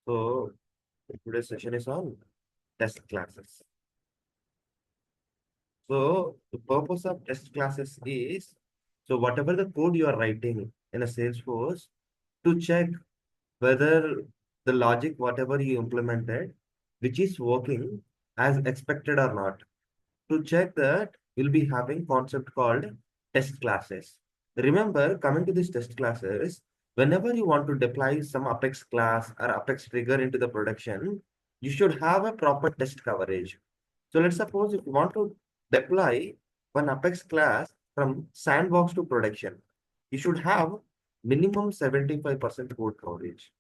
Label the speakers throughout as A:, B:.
A: So today's session is on test classes. So the purpose of test classes is, so whatever the code you are writing in a Salesforce, to check whether the logic, whatever you implemented, which is working as expected or not. To check that, we'll be having concept called test classes. Remember, coming to these test classes, whenever you want to deploy some Apex class or Apex trigger into the production, you should have a proper test coverage. So let's suppose if you want to deploy one Apex class from sandbox to production, you should have minimum 75% code coverage.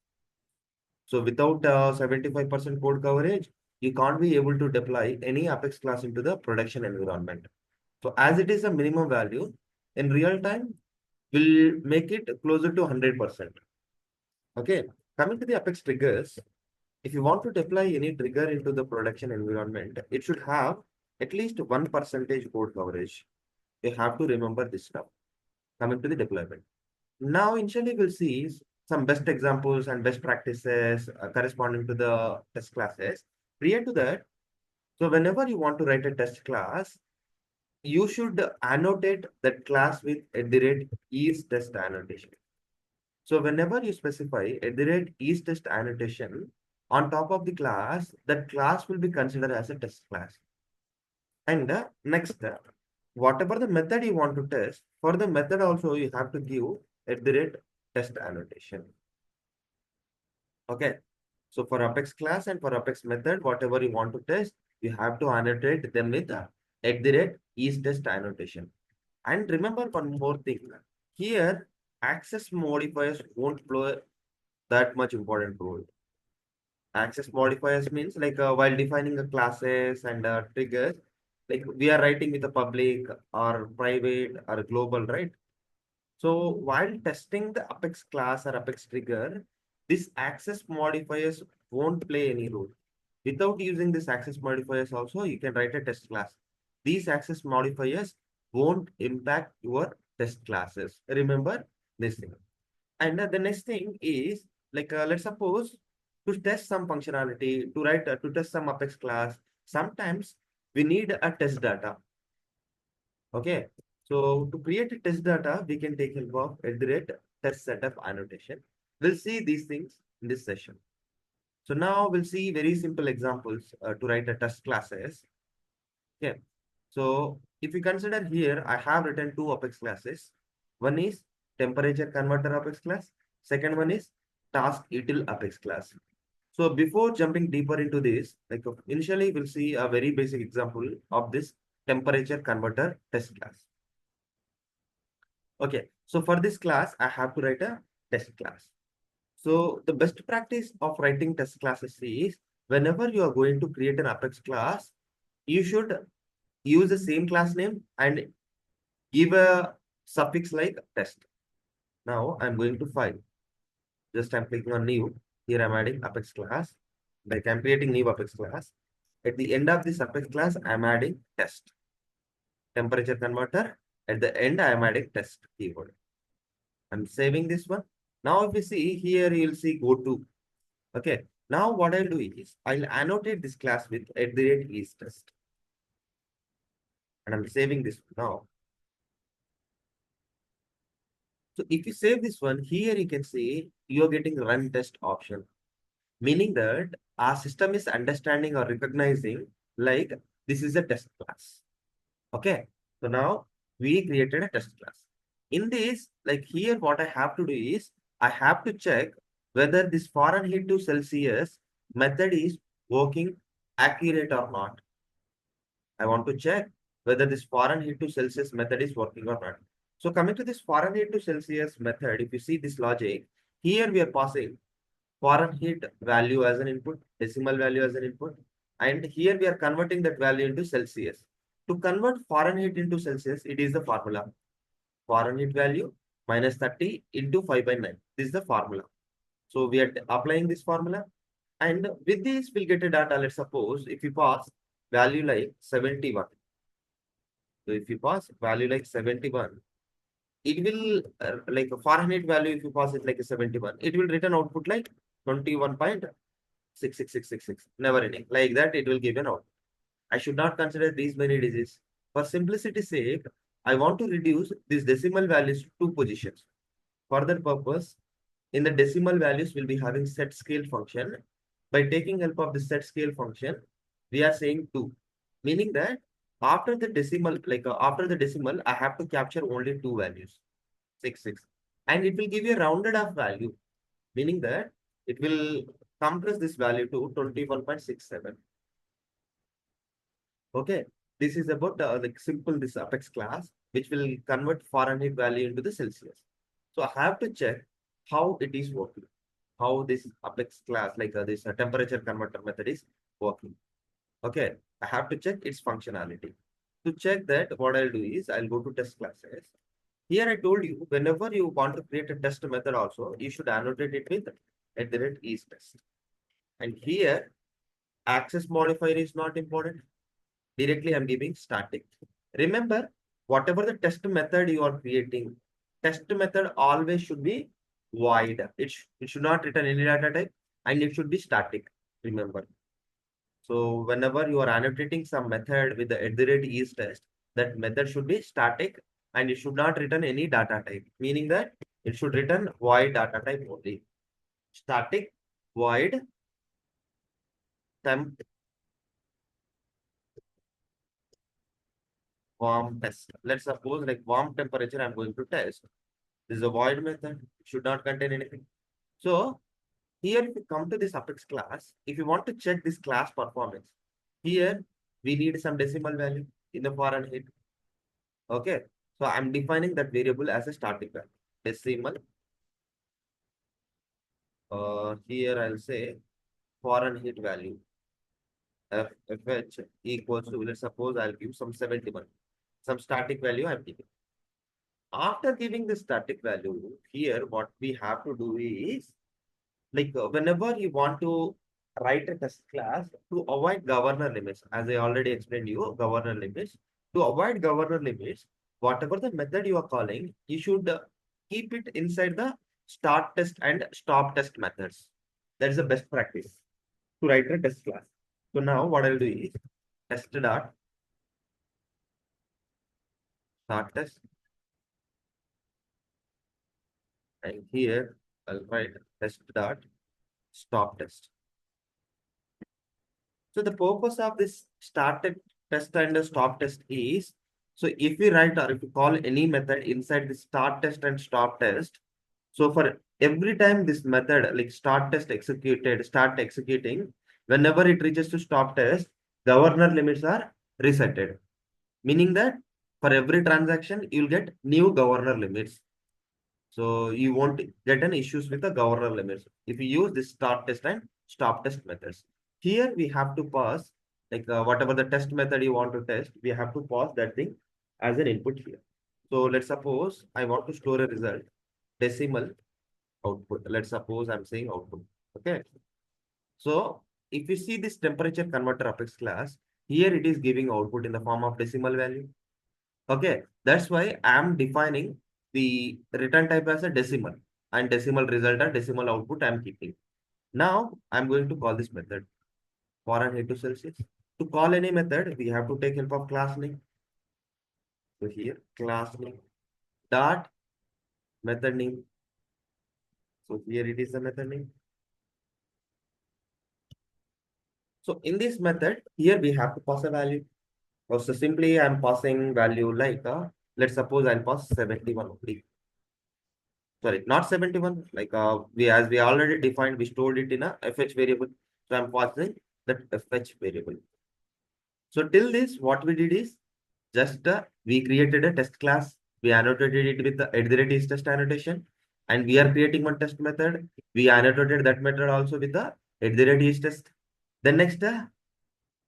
A: So without 75% code coverage, you can't be able to deploy any Apex class into the production environment. So as it is a minimum value, in real time, we'll make it closer to 100%. Okay. Coming to the Apex triggers, if you want to deploy any trigger into the production environment, it should have at least 1% code coverage. You have to remember this stuff. Coming to the deployment. Now, initially, we'll see some best examples and best practices corresponding to the test classes. Prior to that, so whenever you want to write a test class, you should annotate that class with is test annotation. So whenever you specify is test annotation on top of the class, that class will be considered as a test class. And next, whatever the method you want to test, for the method also you have to give test annotation. Okay. So for Apex class and for Apex method, whatever you want to test, you have to annotate them with is test annotation. And remember one more thing. Here, access modifiers won't play that much important role. Access modifiers means like while defining the classes and triggers, like we are writing with a public or private or global, right? So while testing the Apex class or Apex trigger, this access modifiers won't play any role. Without using this access modifiers also, you can write a test class. These access modifiers won't impact your test classes. Remember this thing. And the next thing is like let's suppose to test some functionality, to test some Apex class. Sometimes we need a test data. Okay. So to create a test data, we can take help of test setup annotation. We'll see these things in this session. So now we'll see very simple examples to write a test classes. Okay. So if you consider here, I have written two Apex classes. One is temperature converter Apex class. Second one is task util Apex class. So before jumping deeper into this, like initially we'll see a very basic example of this temperature converter test class. Okay, so for this class, I have to write a test class. So the best practice of writing test classes is whenever you are going to create an Apex class, you should use the same class name and give a suffix like test. Now I'm going to file. Just I'm clicking on new. Here I'm adding Apex class. Like I'm creating new Apex class. At the end of this Apex class, I'm adding test. Temperature converter. At the end, I am adding test keyword. I'm saving this one. Now, if you see here, you'll see go to. Okay. Now, what I'll do is I'll annotate this class with is test. And I'm saving this now. So if you save this one, here you can see you're getting run test option, meaning that our system is understanding or recognizing like this is a test class. Okay. So now we created a test class. In this, like here, what I have to do is I have to check whether this Fahrenheit to Celsius method is working accurate or not. I want to check whether this Fahrenheit to Celsius method is working or not. So coming to this Fahrenheit to Celsius method, if you see this logic, here we are passing Fahrenheit value as an input, decimal value as an input, and here we are converting that value into Celsius. To convert Fahrenheit into Celsius, it is the formula. Fahrenheit value minus 30 into 5 by 9. This is the formula. So we are applying this formula. And with this, we'll get a data. Let's suppose if you pass value like 71. So if you pass value like 71, it will like a Fahrenheit value, if you pass it like a 71, it will return output like 21.5. 66666, never ending. Like that, it will give an out. I should not consider these many digits. For simplicity's sake, I want to reduce these decimal values to two positions. For that purpose, in the decimal values, we'll be having set scale function. By taking help of the set scale function, we are saying 2, meaning that after the decimal, after the decimal, I have to capture only two values, 6, 6. And it will give you a rounded off value, meaning that it will compress this value to 21.67. Okay, this is about like simple this Apex class, which will convert Fahrenheit value into the Celsius. So I have to check how it is working, how this Apex class, this temperature converter method is working. Okay, I have to check its functionality. To check that, what I'll do is I'll go to test classes. Here I told you, whenever you want to create a test method also, you should annotate it with @istest. And here, access modifier is not important. Directly I'm giving static. Remember, whatever the test method you are creating, test method always should be void. It should not return any data type and it should be static. Remember. So whenever you are annotating some method with the @istest, that method should be static and it should not return any data type, meaning that it should return void data type only. Static void temp warm test. Let's suppose like warm temperature I'm going to test. This is a void method. It should not contain anything. So here, if you come to this Apex class, if you want to check this class performance, here we need some decimal value in the Fahrenheit. Okay. So I'm defining that variable as a static value. Decimal. Here I'll say Fahrenheit value. FH equals to, let's suppose I'll give some 71. Some static value I'm giving. After giving the static value, here what we have to do is whenever you want to write a test class to avoid governor limits, as I already explained you, governor limits. To avoid governor limits, whatever the method you are calling, you should keep it inside the start test and stop test methods. That is the best practice to write a test class. So now what I'll do is test dot start test, and here I'll write test dot stop test. So the purpose of this started test and the stop test is, so if we write or if we call any method inside the start test and stop test, so for every time this method like start test executed, start executing, whenever it reaches to stop test, governor limits are resetted. Meaning that for every transaction, you'll get new governor limits. So you won't get any issues with the governor limits if you use this start test and stop test methods. Here we have to pass whatever the test method you want to test, we have to pass that thing as an input here. So let's suppose I want to store a result, decimal output. Let's suppose I'm saying output. Okay. So if you see this temperature converter Apex class, here it is giving output in the form of decimal value. Okay, that's why I'm defining the return type as a decimal and decimal result and decimal output I'm keeping. Now I'm going to call this method Fahrenheit to Celsius. To call any method, we have to take help of class name. So here class name dot method name. So here it is the method name. So in this method, here we have to pass a value. So simply I'm passing value let's suppose I'll pass 71 only. Sorry, not 71. We as we already defined, we stored it in a fh variable. So I'm passing that fh variable. So till this, what we did is just we created a test class. We annotated it with the @test annotation, and we are creating one test method. We annotated that method also with the @test. Then next,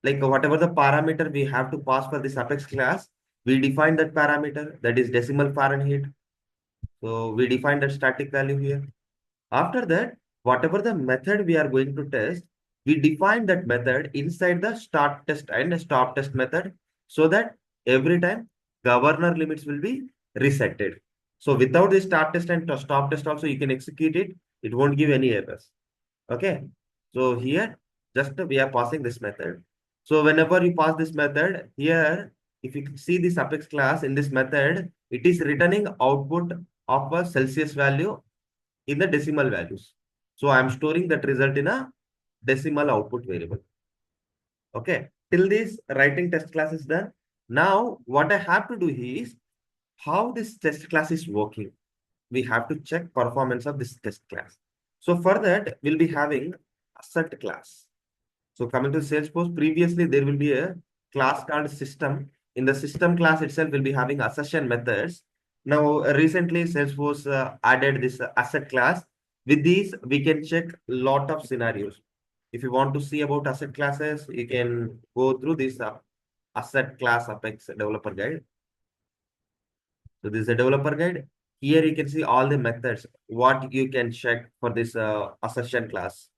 A: whatever the parameter we have to pass for this Apex class, we define that parameter, that is decimal Fahrenheit. So we define that static value here. After that, whatever the method we are going to test, we define that method inside the start test and stop test method, so that every time governor limits will be resetted. So without the start test and stop test also, you can execute it. It won't give any errors. Okay. So here Just we are passing this method. So whenever you pass this method here, if you see this Apex class in this method, it is returning output of a Celsius value in the decimal values. So I'm storing that result in a decimal output variable. Okay. Till this writing test class is done. Now what I have to do is how this test class is working. We have to check performance of this test class. So for that, we'll be having asset class. So coming to Salesforce, previously there will be a class called system. In the system class itself, we'll be having assertion methods. Now, recently Salesforce added this asset class. With these, we can check lot of scenarios. If you want to see about asset classes, you can go through this asset class Apex developer guide. So this is a developer guide. Here you can see all the methods, what you can check for this assertion class.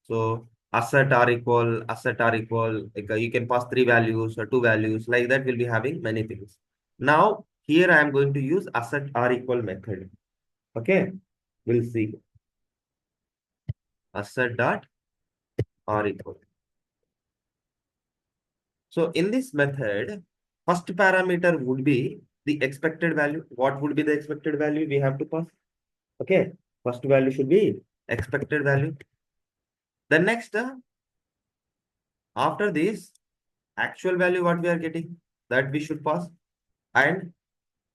A: So asset are equal, like you can pass three values or two values, like that we'll be having many things. Now, here I am going to use asset are equal method. Okay, we'll see asset dot are equal. So in this method, first parameter would be the expected value. What would be the expected value we have to pass? Okay, first value should be expected value. The next, after this, actual value what we are getting, that we should pass. And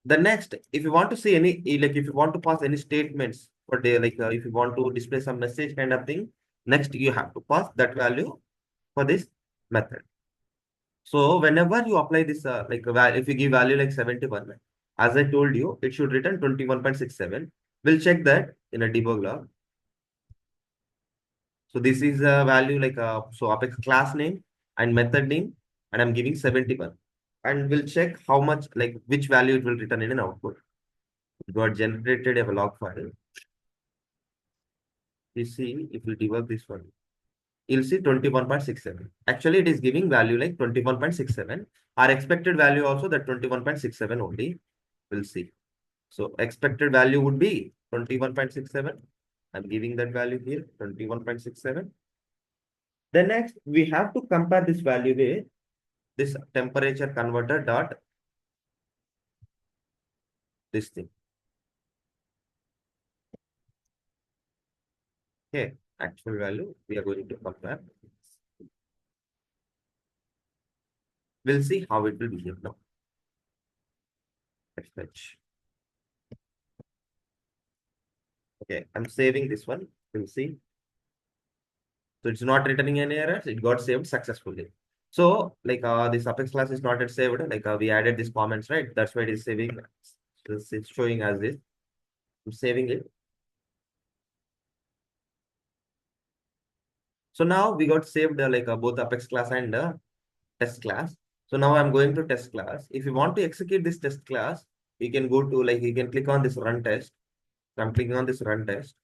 A: the next, if you want to see any, like if you want to pass any statements for day, like if you want to display some message kind of thing, next you have to pass that value for this method. So whenever you apply this, if you give value like 71, as I told you, it should return 21.67. We'll check that in a debug log. So this is a value like so Apex class name and method name, and I'm giving 71. And we'll check how much, like which value it will return in an output. It got generated a log file. You see, if we debug this one, you'll see 21.67. Actually, it is giving value like 21.67. Our expected value also that 21.67 only. We'll see. So expected value would be 21.67. I'm giving that value here, 21.67. Then next, we have to compare this value with this temperature converter dot this thing. Okay, actual value we are going to compare. We'll see how it will behave now. Let's fetch. Okay, I'm saving this one. We'll see. So it's not returning any errors. It got saved successfully. So like this Apex class is not yet saved. Like we added these comments, right? That's why it is saving. It's showing as this. I'm saving it. So now we got saved both Apex class and test class. So now I'm going to test class. If you want to execute this test class, you can go to you can click on this run test. So I'm clicking on this run test.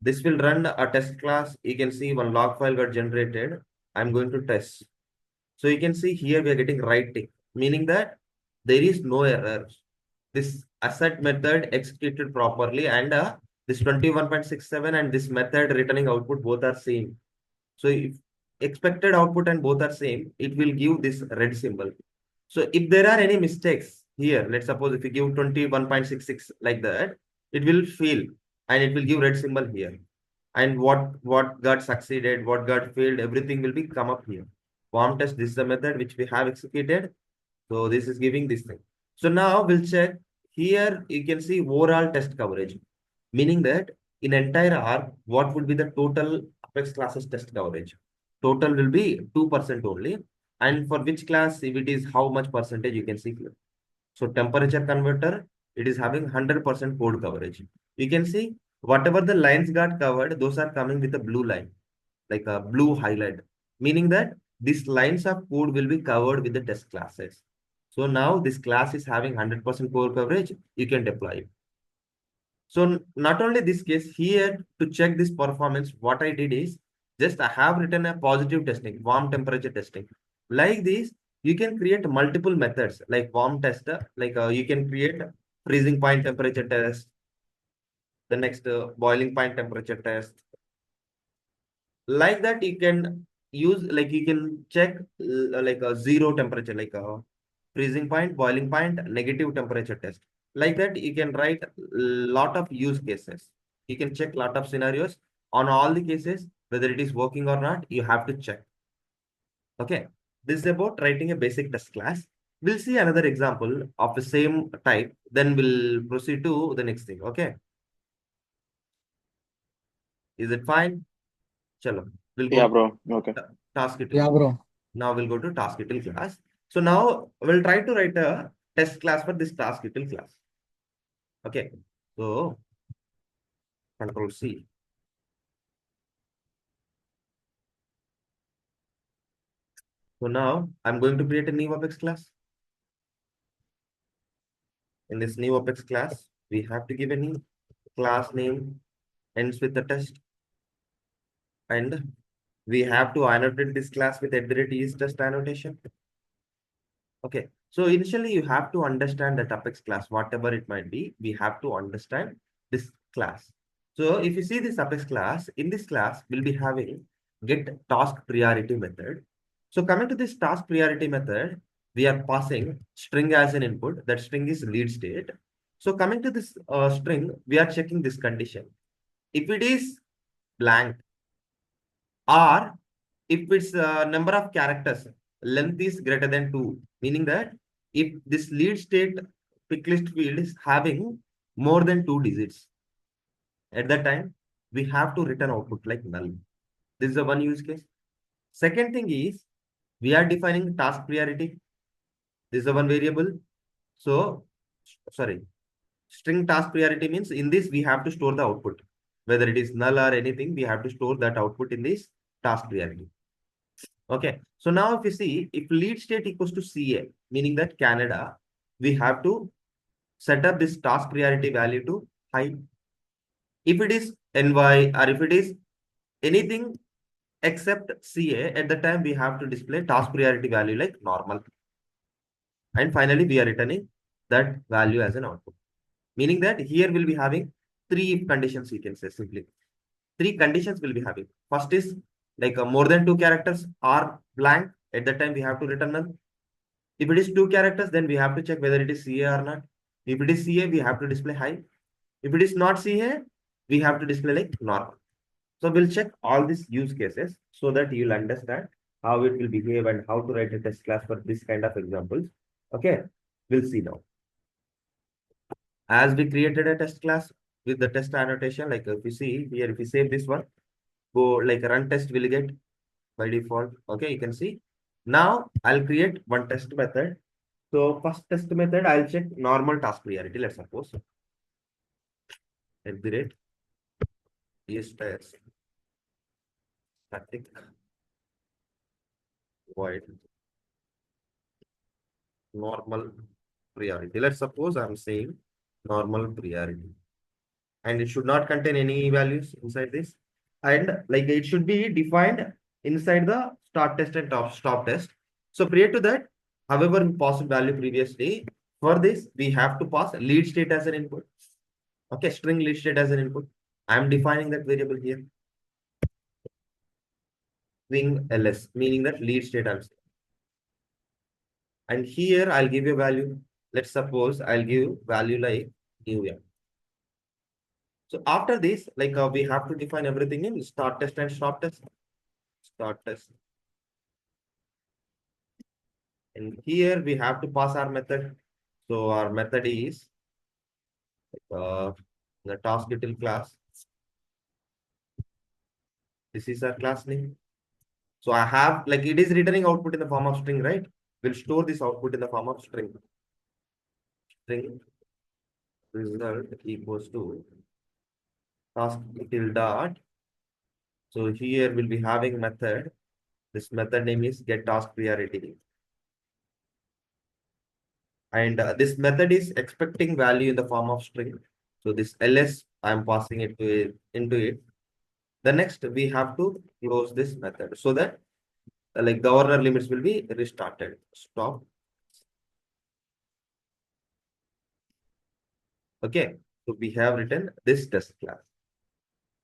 A: This will run a test class. You can see one log file got generated. I'm going to test. So you can see here we are getting right tick, meaning that there is no errors. This asset method executed properly and this 21.67 and this method returning output both are same. So if expected output and both are same, it will give this red symbol. So if there are any mistakes here, let's suppose if you give 21.66 like that, it will fail and it will give red symbol here. And what got succeeded, what got failed, everything will be come up here. Form test, this is the method which we have executed. So this is giving this thing. So now we'll check here. You can see overall test coverage, meaning that in entire arc, what would be the total Apex classes test coverage? Total will be 2% only. And for which class, if it is how much percentage you can see here. So temperature converter, it is having 100% code coverage. You can see whatever the lines got covered, those are coming with a blue line, like a blue highlight, meaning that these lines of code will be covered with the test classes. So now this class is having 100% core coverage, you can deploy it. So not only this case here to check this performance, what I did is just I have written a positive testing, warm temperature testing. Like this, you can create multiple methods like warm tester, you can create freezing point temperature test, the next boiling point temperature test. Like that, you can use, like you can check like a zero temperature, like a freezing point, boiling point, negative temperature test. Like that, you can write lot of use cases. You can check lot of scenarios on all the cases, whether it is working or not, you have to check. Okay. This is about writing a basic test class. We'll see another example of the same type, then we'll proceed to the next thing. Okay. Is it fine? Chalo. We'll
B: Yeah,
A: go
B: bro. Okay.
A: to task it.
C: Yeah, bro.
A: Now we'll go to task util class. So now we'll try to write a test class for this task util class. Okay. So control C. So now I'm going to create a new Apex class. In this new Apex class, we have to give any class name ends with the test, and we have to annotate this class with @is test annotation. Okay. So initially you have to understand that Apex class, whatever it might be, we have to understand this class. So if you see this Apex class, in this class, we'll be having get task priority method. So coming to this task priority method, we are passing string as an input. That string is lead state. So coming to this string, we are checking this condition. If it is blank, or if its number of characters length is greater than 2, meaning that if this lead state pick list field is having more than 2 digits, at that time we have to return output like null. This is the one use case. Second thing is, we are defining task priority. This is the one variable. So sorry, string task priority means in this we have to store the output, whether it is null or anything, we have to store that output in this task priority. Okay. So now if you see, if lead state equals to CA, meaning that Canada, we have to set up this task priority value to high. If it is NY, or if it is anything except CA, at the time we have to display task priority value like normal. And finally, we are returning that value as an output. Meaning that here we'll be having three if conditions, you can say simply. Three conditions will be having. First is like more than 2 characters are blank. At that time, we have to return null. If it is 2 characters, then we have to check whether it is CA or not. If it is CA, we have to display high. If it is not CA, we have to display like normal. So we'll check all these use cases so that you'll understand how it will behave and how to write a test class for this kind of examples. Okay, we'll see now. As we created a test class with the test annotation, like if you see here, if you save this one, go like run test will get by default. Okay, you can see. Now I'll create one test method. So first test method, I'll check normal task priority. Let's suppose at the rate is test static void normal priority. Let's suppose I'm saying normal priority, and it should not contain any values inside this. And like it should be defined inside the start test and stop test. So prior to that, however we passed value previously, for this we have to pass lead state as an input. Okay, string lead state as an input. I'm defining that variable here. Wing ls, meaning that lead state I'm saying. And here I'll give you a value. Let's suppose I'll give value like new year. So after this, like we have to define everything in start test and stop test. Start test. And here we have to pass our method. So our method is uh, the task detail class. This is our class name. So I have like it is returning output in the form of string, right? We'll store this output in the form of string. String result equals to task detail dot. So here we'll be having method. This method name is get task priority. And this method is expecting value in the form of string. So this ls, I'm passing it to into it. The next we have to close this method so that like governor limits will be restarted. Stop. Okay. So we have written this test class.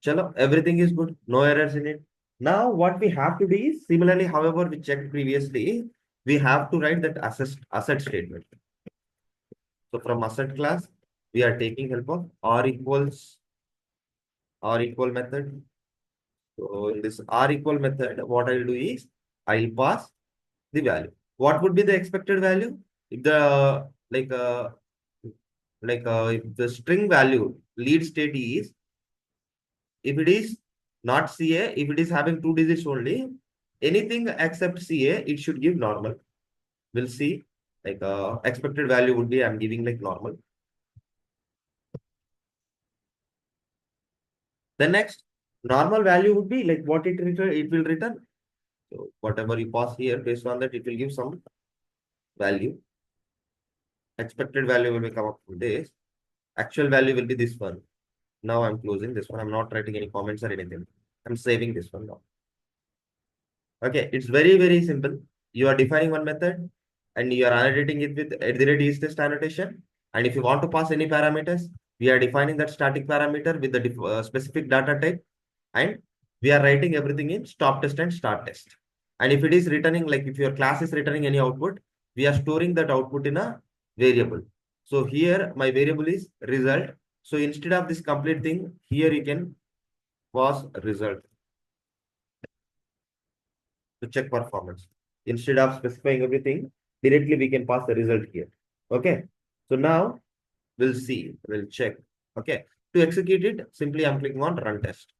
A: Chalo, everything is good. No errors in it. Now what we have to do is similarly, however, we checked previously, we have to write that asset statement. So from asset class, we are taking help of R equal method. So in this R equal method, what I'll do is I'll pass the value. What would be the expected value? If the if the string value lead state is, if it is not CA, if it is having two digits only, anything except CA, it should give normal. We'll see. Expected value would be I'm giving like normal. The next normal value would be like what it will return. So whatever you pass here, based on that, it will give some value. Expected value will be come up from this. Actual value will be this one. Now I'm closing this one. I'm not writing any comments or anything. I'm saving this one now. Okay, it's very, very simple. You are defining one method and you are annotating it with @ is this annotation. And if you want to pass any parameters, we are defining that static parameter with the specific data type, and we are writing everything in stop test and start test. And if it is returning, like if your class is returning any output, we are storing that output in a variable. So here my variable is result. So instead of this complete thing, here you can pass result to check performance. Instead of specifying everything, directly we can pass the result here. Okay. So now we'll see, we'll check. Okay. To execute it, simply I'm clicking on run test.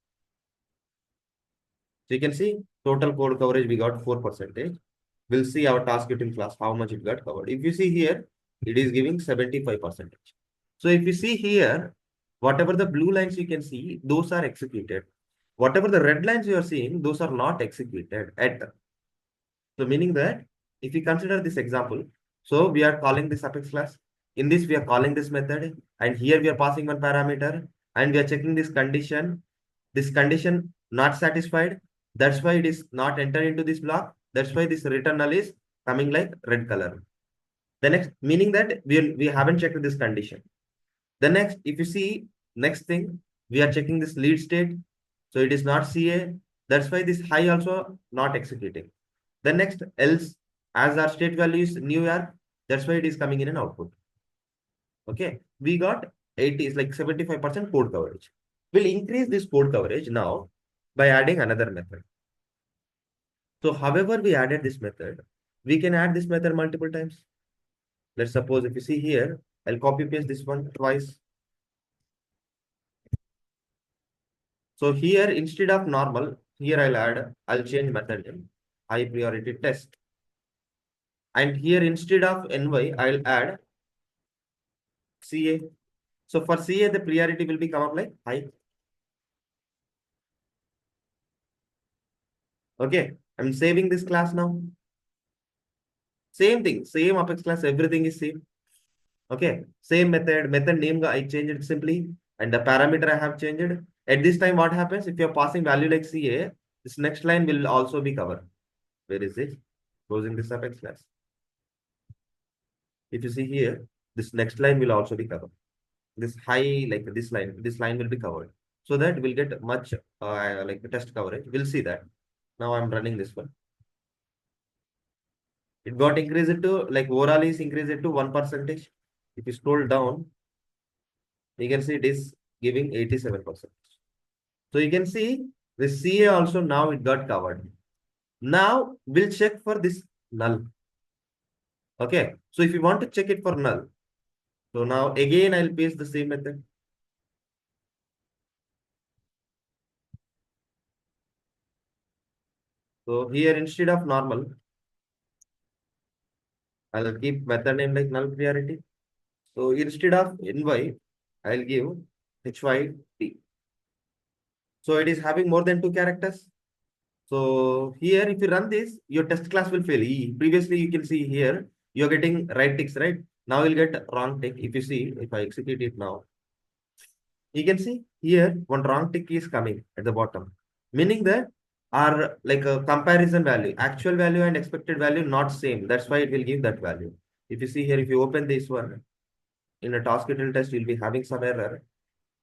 A: So you can see total code coverage, we got 4%. We'll see our task util class, how much it got covered. If you see here, it is giving 75%. So if you see here, whatever the blue lines you can see, those are executed. Whatever the red lines you are seeing, those are not executed at. So meaning that if we consider this example, so we are calling this Apex class. In this, we are calling this method, and here we are passing one parameter, and we are checking this condition. This condition not satisfied. That's why it is not entered into this block. That's why this return null is coming like red color. The next, meaning that we haven't checked this condition. The next, if you see next thing, we are checking this lead state. So it is not CA. That's why this high also not executing. The next else, as our state value is New York, that's why it is coming in an output. Okay, we got 80 is like 75% code coverage. We'll increase this code coverage now by adding another method. So however we added this method, we can add this method multiple times. Let's suppose if you see here, I'll copy paste this one twice. So here instead of normal, here I'll change method name, high priority test. And here instead of ny, I'll add CA. So for CA, the priority will be come up like high. Okay, I'm saving this class now. Same thing, same Apex class, everything is same. Okay, same method name I changed it simply, and the parameter I have changed. At this time, what happens if you're passing value like CA, this next line will also be covered. Where is it? Closing this Apex class. If you see here, this next line will also be covered. This high, like this line will be covered. So that we'll get much like test coverage. We'll see that. Now I'm running this one. It got increased to like overall is increased to 1%. If you scroll down, you can see it is giving 87%. So you can see the CA also now it got covered. Now we'll check for this null. Okay. So if you want to check it for null, so now again I'll paste the same method. So here instead of normal, I'll keep method name like null priority. So instead of ny, I'll give hyt. So it is having more than 2 characters. So here, if you run this, your test class will fail. Previously, you can see here, you're getting right ticks, right? Now you'll get wrong tick. If you see, if I execute it now, you can see here one wrong tick is coming at the bottom, meaning that our like a comparison value, actual value and expected value not same. That's why it will give that value. If you see here, if you open this one in a task util test, you'll be having some error.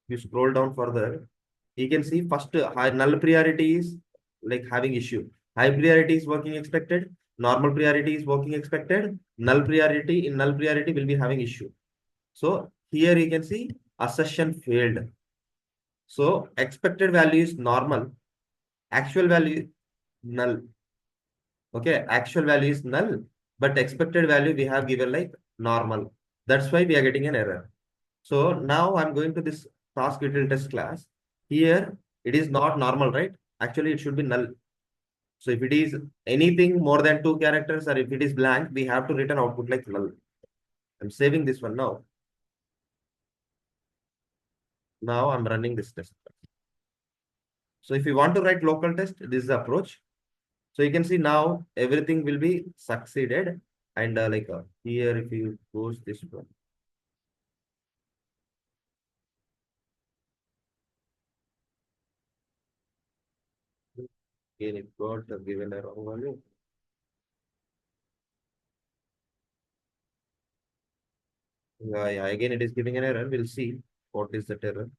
A: You scroll down further, you can see first high null priority is like having issue. High priority is working expected. Normal priority is working expected. Null priority in null priority will be having issue. So here you can see assertion failed. So expected value is normal. Actual value null. Okay, actual value is null, but expected value we have given like normal. That's why we are getting an error. So now I'm going to this task util test class. Here it is not normal, right? Actually, it should be null. So if it is anything more than 2 characters or if it is blank, we have to return output like null. I'm saving this one now. Now I'm running this test. So if you want to write local test, this is the approach. So you can see now everything will be succeeded. And here, if you close this one, again it got given a wrong value. Yeah, again it is giving an error. We'll see what is that error.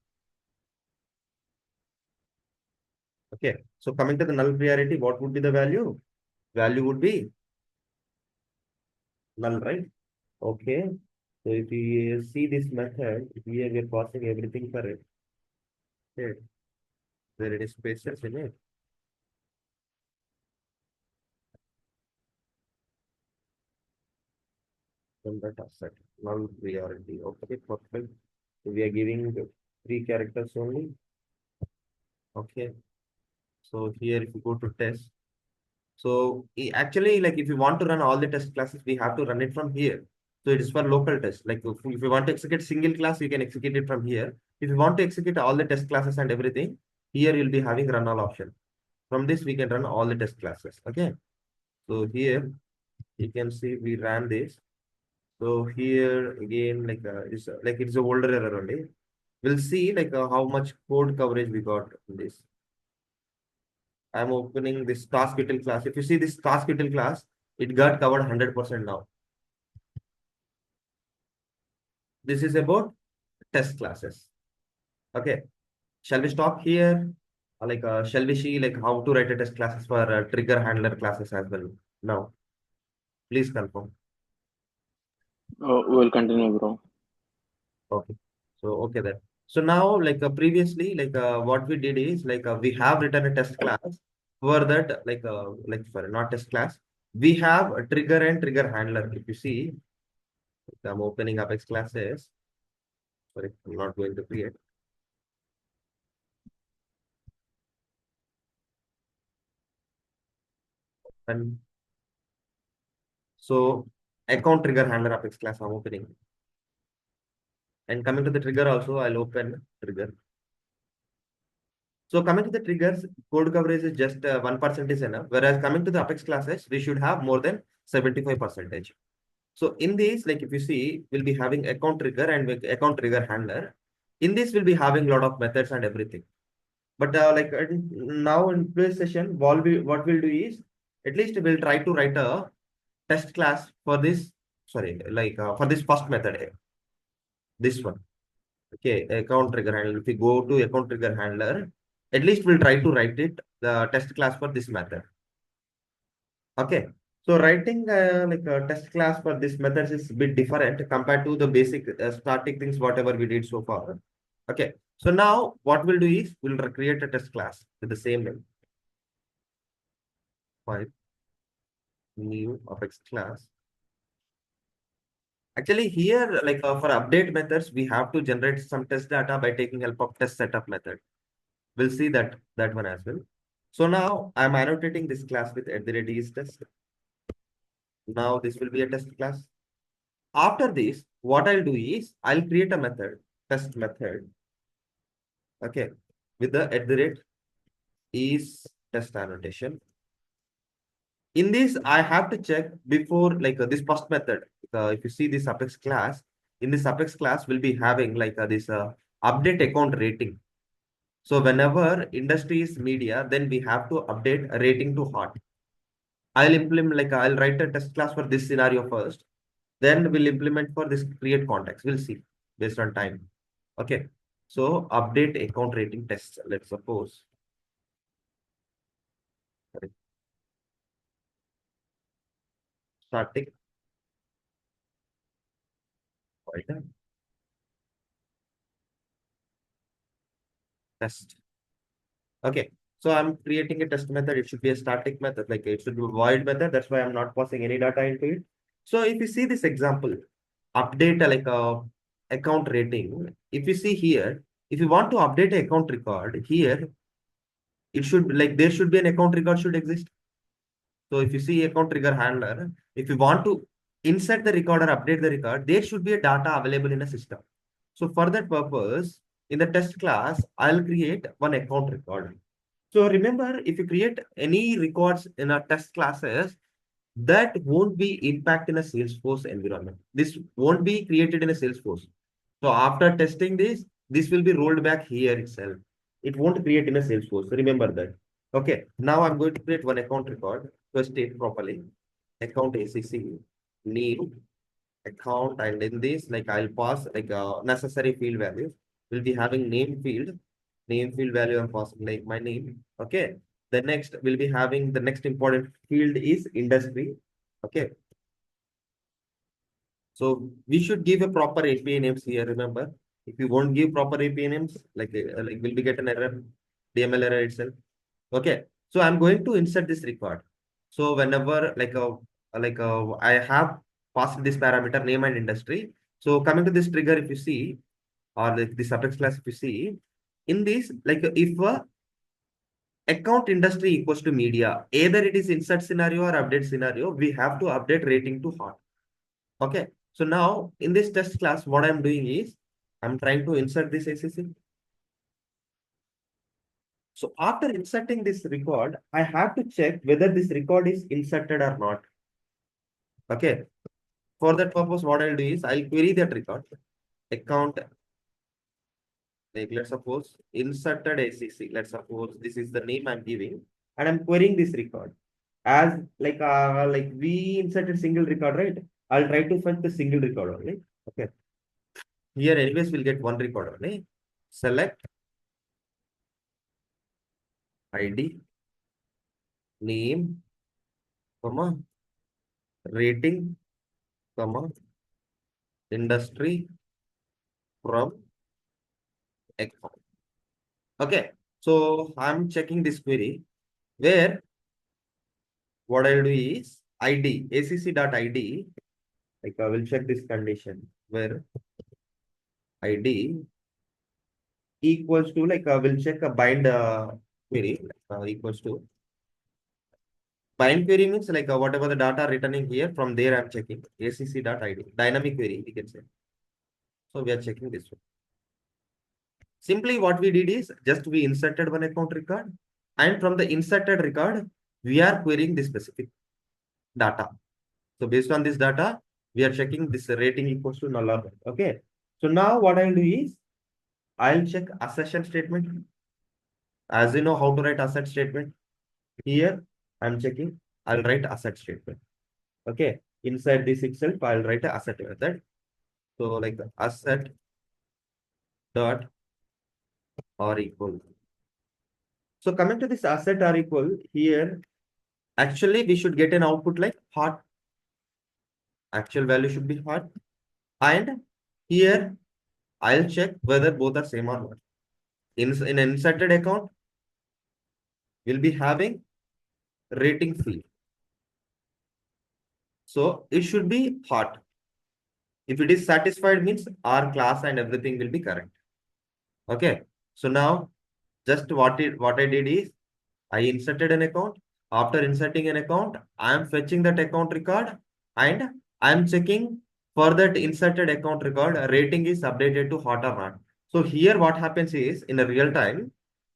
A: Okay. So coming to the null priority, what would be the value? Value would be null, right? Okay. So if we see this method, here we are passing everything for it. Okay. There it is spaces in it. From that asset, null priority. Okay, perfect. So we are giving 3 characters only. Okay. So here if you go to test, so actually like if you want to run all the test classes, we have to run it from here. So it is for local test. Like if you want to execute single class, you can execute it from here. If you want to execute all the test classes and everything, here you'll be having run all option. From this, we can run all the test classes. Okay. So here you can see we ran this. So here again, it's a older error only. We'll see how much code coverage we got in this. I'm opening this task util class. If you see this task util class, it got covered 100% now. This is about test classes. Okay. Shall we stop here? Shall we see how to write a test classes for trigger handler classes as well? Now, please confirm.
B: We'll continue, bro.
A: Okay. So, okay then. So now, previously, what we did is we have written a test class for that, sorry, not test class. We have a trigger and trigger handler. If you see, I'm opening Apex classes. Sorry, I'm not going to create. And so account trigger handler Apex class I'm opening. And coming to the trigger also, I'll open trigger. So coming to the triggers, code coverage is just 1% is enough. Whereas coming to the Apex classes, we should have more than 75%. So in this, like if you see, we'll be having account trigger and account trigger handler. In this, we'll be having a lot of methods and everything. But now in today's session, what we'll do is, at least we'll try to write a test class for this, sorry, for this first method here, this one. Okay, account trigger handler. If we go to account trigger handler, at least we'll try to write it, the test class for this method. Okay. So writing a test class for this method is a bit different compared to the basic static things, whatever we did so far. Okay. So now what we'll do is we'll create a test class with the same name. Five new Apex class. Actually here, for update methods, we have to generate some test data by taking help of test setup method. We'll see that one as well. So now I'm annotating this class with @is_test. Now this will be a test class. After this, what I'll do is I'll create a method, test method. Okay, with the @is test annotation. In this, I have to check before this first method. If you see this Apex class, in this Apex class, we'll be having this update account rating. So whenever industry is media, then we have to update a rating to hot. I'll implement I'll write a test class for this scenario first. Then we'll implement for this create context. We'll see based on time. Okay. So update account rating tests. Let's suppose. Sorry, static void test. Okay. So I'm creating a test method. It should be a static method, like it should be a void method. That's why I'm not passing any data into it. So if you see this example, update like a account rating. If you see here, if you want to update a account record here, it should like there should be an account record should exist. So if you see account trigger handler, if you want to insert the record or update the record, there should be a data available in a system. So for that purpose, in the test class, I'll create one account record. So remember, if you create any records in our test classes, that won't be impact in a Salesforce environment. This won't be created in a Salesforce. So after testing this will be rolled back here itself. It won't create in a Salesforce. Remember that. Okay. Now I'm going to create one account record to state properly. Account ACC name account, and in this like I'll pass like necessary field values. We'll be having name field value I'm passing like my name. Okay. The next we'll be having the next important field is industry. Okay. So we should give a proper API names here. Remember, if you won't give proper API names, like will be get an error, DML error itself. Okay. So I'm going to insert this record. So whenever I have passed this parameter name and industry. So coming to this trigger, if you see, or like this Apex class, if you see, in this, like if account industry equals to media, either it is insert scenario or update scenario, we have to update rating to hot. Okay. So now in this test class, what I'm doing is I'm trying to insert this ACC. So after inserting this record, I have to check whether this record is inserted or not. Okay. For that purpose, what I'll do is I'll query that record. Account, like let's suppose inserted ACC. Let's suppose this is the name I'm giving, and I'm querying this record. As like we inserted single record, right? I'll try to fetch the single record only. Okay. Here, anyways, we'll get one record only. Select ID, name, comma, rating, comma, industry from account. Okay. So I'm checking this query where what I'll do is ID, acc.id, like I will check this condition where ID equals to like I will check a bind query equals to bind query means like whatever the data returning here from there I'm checking acc.id dynamic query we can say. So we are checking this one. Simply what we did is just we inserted one account record, and from the inserted record we are querying this specific data. So based on this data we are checking this rating equals to null or not. Okay. So now what I'll do is I'll check assertion statement. As you know how to write asset statement. Here I'm checking. I'll write asset statement. Okay. Inside this itself, I'll write a asset method. So like asset dot or equal. So coming to this asset or equal here, actually we should get an output like hot. Actual value should be hot. And here I'll check whether both are same or not. In an inserted account, we'll be having rating field. So it should be hot. If it is satisfied means our class and everything will be correct. Okay. So now just what I did is I inserted an account. After inserting an account, I am fetching that account record and I am checking for that inserted account record rating is updated to hot or not. So here what happens is in a real time.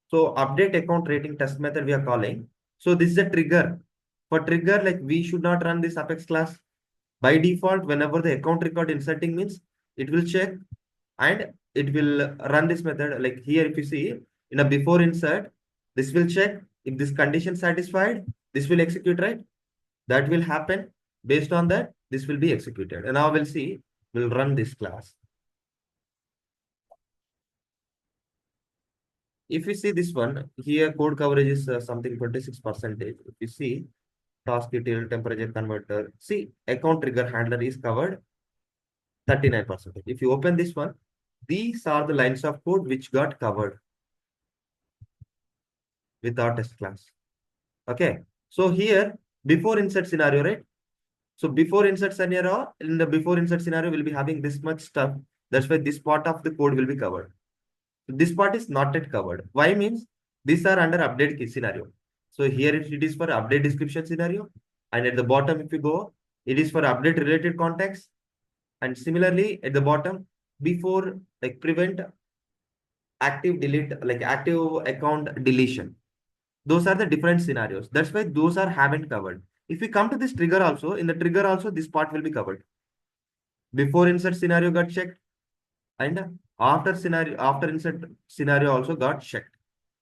A: So update account rating test method we are calling. So this is a trigger. For trigger, like we should not run this Apex class. By default, whenever the account record inserting means it will check and it will run this method. Like here, if you see in a before insert, this will check if this condition satisfied, this will execute, right? That will happen. Based on that, this will be executed. And now we'll see, we'll run this class. If you see this one, here code coverage is something 26%. If you see task detail, temperature converter, see account trigger handler is covered 39%. If you open this one, these are the lines of code which got covered with our test class. Okay. So here, before insert scenario, right? So before insert scenario, in the before insert scenario, we'll be having this much stuff. That's why this part of the code will be covered. So this part is not yet covered. Why means these are under update key scenario. So here it is for update description scenario. And at the bottom, if you go, it is for update related context. And similarly, at the bottom, before like prevent active delete, like active account deletion. Those are the different scenarios. That's why those are haven't covered. If we come to this trigger also, in the trigger also, this part will be covered. Before insert scenario got checked, and after insert scenario also got checked.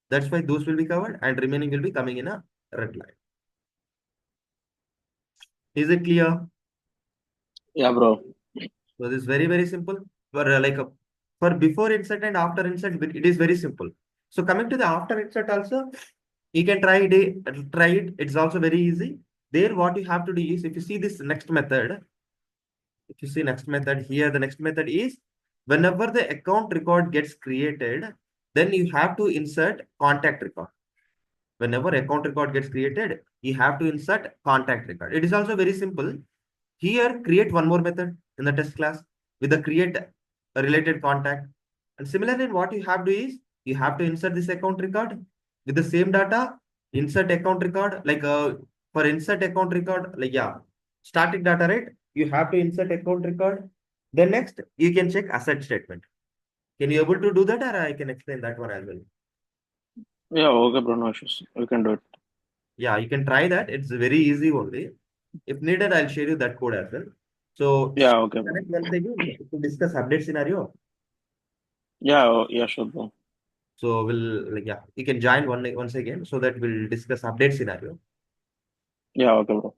A: That's why those will be covered, and remaining will be coming in a red line. Is it clear?
B: Yeah, bro.
A: So this is very simple. For before insert and after insert, it is very simple. So coming to the after insert also, you can try it. Try it. It's also very easy. There, what you have to do is, if you see this next method, if you see next method here, the next method is whenever the account record gets created, then you have to insert contact record. Whenever account record gets created, you have to insert contact record. It is also very simple. Here, create one more method in the test class with the create a related contact. And similarly, what you have to do is you have to insert this account record with the same data, insert account record, for insert account record, static data, right? You have to insert account record. Then next, you can check asset statement. Can you able to do that, or I can explain that one as well?
B: Yeah, okay, bro. No issues. We can do it.
A: Yeah, you can try that. It's very easy only. If needed, I'll share you that code as well. So
B: Yeah, okay, bro.
A: connect once again to discuss update scenario.
B: Yeah, yeah, sure, bro.
A: So you can join once again so that we'll discuss update scenario.
B: Yeah, okay, bro.